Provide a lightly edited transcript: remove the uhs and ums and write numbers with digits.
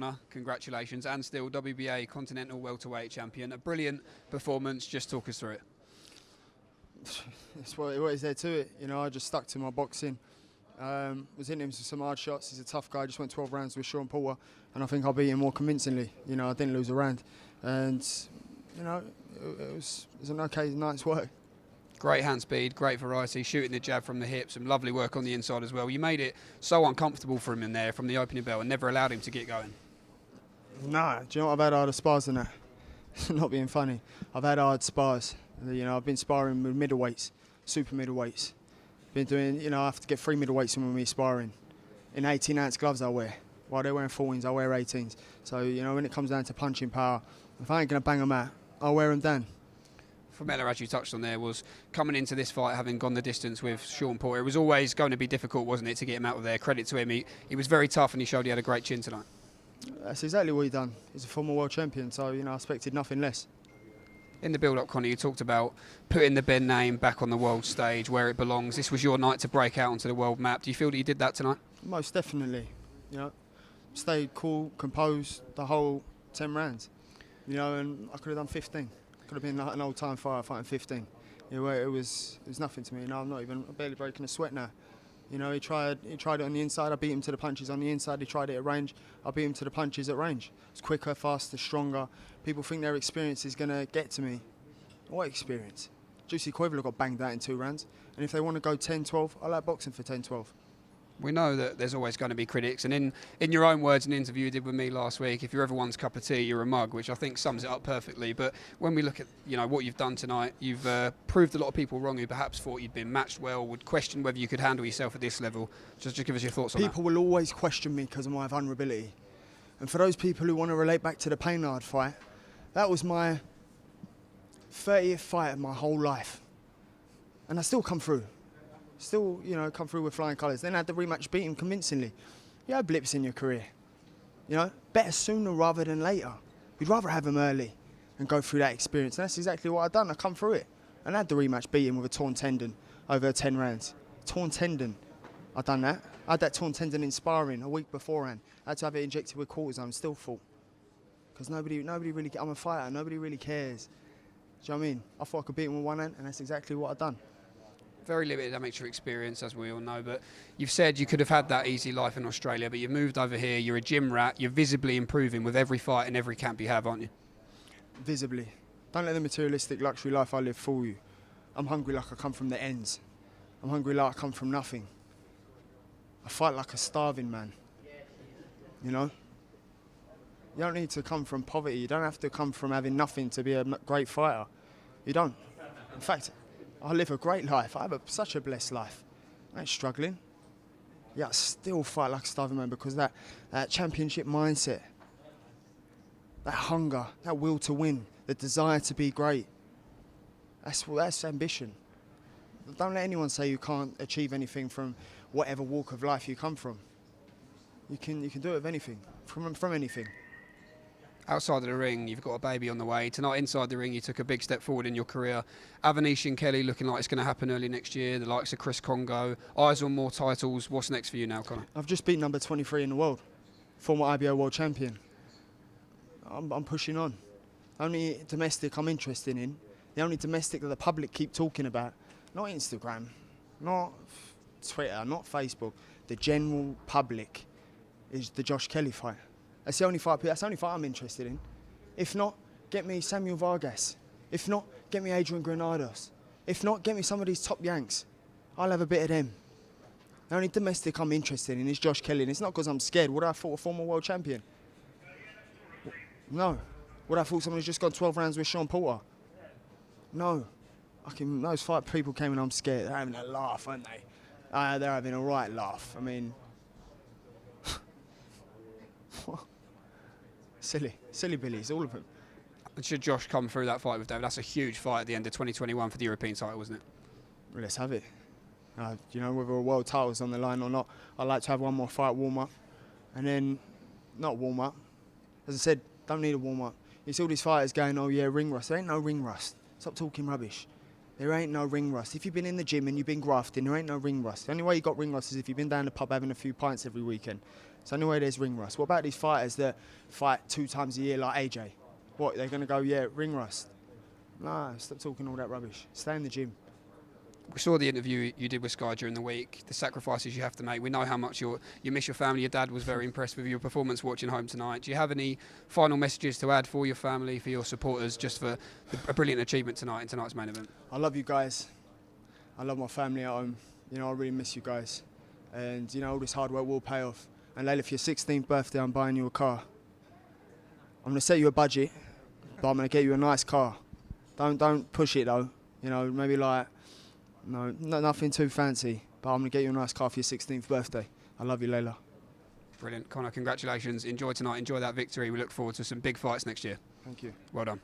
Conor, congratulations, and still WBA Continental Welterweight Champion. A brilliant performance. Just talk us through it. It's what is there to it. You know, I just stuck to my boxing. Was hitting him with some hard shots. He's a tough guy. Just went 12 rounds with Sean Porter, and I think I beat him more convincingly. You know, I didn't lose a round, and you know, it was an okay night's work. Great hand speed, great variety, shooting the jab from the hip, some lovely work on the inside as well. You made it so uncomfortable for him in there from the opening bell and never allowed him to get going. Nah, do you know what? I've had harder spars than that. Not being funny. I've had hard spars. You know, I've been sparring with middleweights, super middleweights. Been doing, you know, I have to get 3 middleweights in with me sparring. In 18-ounce gloves I wear. While they're wearing 14s, I wear 18s. So, you know, when it comes down to punching power, if I ain't going to bang them out, I'll wear them down. Formella, as you touched on there, was coming into this fight having gone the distance with Sean Porter. It was always going to be difficult, wasn't it, to get him out of there. Credit to him. He was very tough and he showed he had a great chin tonight. That's exactly what he done. He's a former world champion, so, you know, I expected nothing less. In the build-up, Conor, you talked about putting the Benn name back on the world stage where it belongs. This was your night to break out onto the world map. Do you feel that you did that tonight? Most definitely. You know, stayed cool, composed the whole 10 rounds. You know, and I could have done 15. Could have been an old-time fighter fighting 15. You know, it was nothing to me. You know, I'm barely breaking a sweat now. You know, he tried it on the inside. I beat him to the punches on the inside. He tried it at range. I beat him to the punches at range. It's quicker, faster, stronger. People think their experience is going to get to me. What experience? Juicy Quavela got banged out in 2 rounds. And if they want to go 10-12, I like boxing for 10-12. We know that there's always going to be critics, and in your own words in an interview you did with me last week, if you're everyone's cup of tea, you're a mug, which I think sums it up perfectly. But when we look at, you know, what you've done tonight, you've proved a lot of people wrong who perhaps thought you'd been matched well, would question whether you could handle yourself at this level. Just give us your thoughts on that. People will always question me because of my vulnerability. And for those people who want to relate back to the Paynard fight, that was my 30th fight of my whole life. And I still come through. Still, you know, come through with flying colours. Then I had the rematch, beat him convincingly. You have blips in your career. You know, better sooner rather than later. You'd rather have them early and go through that experience. And that's exactly what I've done. I come through it. And I had the rematch, beat him with a torn tendon over 10 rounds. Torn tendon. I've done that. I had that torn tendon in sparring a week beforehand. I had to have it injected with cortisone. Still fought. Because nobody really, I'm a fighter. Nobody really cares. Do you know what I mean? I thought I could beat him with one hand, and that's exactly what I've done. Very limited amateur experience, as we all know, but you've said you could have had that easy life in Australia, but you've moved over here, you're a gym rat, you're visibly improving with every fight and every camp you have, aren't you? Visibly. Don't let the materialistic luxury life I live fool you. I'm hungry like I come from the ends. I'm hungry like I come from nothing. I fight like a starving man. You know? You don't need to come from poverty. You don't have to come from having nothing to be a great fighter. You don't. In fact, I live a great life. I have such a blessed life. I ain't struggling. Yeah, I still fight like a starving man because that championship mindset, that hunger, that will to win, the desire to be great, that's ambition. Don't let anyone say you can't achieve anything from whatever walk of life you come from. You can do it with anything, from anything. Outside of the ring, you've got a baby on the way. Tonight, inside the ring, you took a big step forward in your career. Avanish and Kelly looking like it's going to happen early next year. The likes of Chris Congo. Eyes on more titles. What's next for you now, Conor? I've just beat number 23 in the world. Former IBO world champion. I'm pushing on. Only domestic I'm interested in. The only domestic that the public keep talking about. Not Instagram. Not Twitter. Not Facebook. The general public is the Josh Kelly fight. That's the only fight I'm interested in. If not, get me Samuel Vargas. If not, get me Adrian Granados. If not, get me some of these top Yanks. I'll have a bit of them. The only domestic I'm interested in is Josh Kelly, and it's not because I'm scared. Would I have fought a former world champion? No. Would I have fought someone who's just gone 12 rounds with Sean Porter? No. Those fight people came in, I'm scared. They're having a laugh, aren't they? They're having a right laugh. I mean, silly billies, all of them. And should Josh come through that fight with David? That's a huge fight at the end of 2021 for the European title, wasn't it? Well, let's have it. You know, whether a world title's on the line or not, I'd like to have one more fight warm-up. And then, not warm-up. As I said, don't need a warm-up. You see all these fighters going, oh yeah, ring rust. There ain't no ring rust. Stop talking rubbish. There ain't no ring rust. If you've been in the gym and you've been grafting, there ain't no ring rust. The only way you got ring rust is if you've been down the pub having a few pints every weekend. So anyway, there's ring rust. What about these fighters that fight 2 times a year like AJ? What, they're going to go, yeah, ring rust? Nah, stop talking all that rubbish. Stay in the gym. We saw the interview you did with Sky during the week, the sacrifices you have to make. We know how much you miss your family. Your dad was very impressed with your performance watching home tonight. Do you have any final messages to add for your family, for your supporters, just for a brilliant achievement tonight in tonight's main event? I love you guys. I love my family at home. You know, I really miss you guys. And, you know, all this hard work will pay off. And Layla, for your 16th birthday, I'm buying you a car. I'm going to set you a budget, but I'm going to get you a nice car. Don't push it, though. You know, maybe like... No, nothing too fancy, but I'm going to get you a nice car for your 16th birthday. I love you, Layla. Brilliant. Conor, congratulations. Enjoy tonight. Enjoy that victory. We look forward to some big fights next year. Thank you. Well done.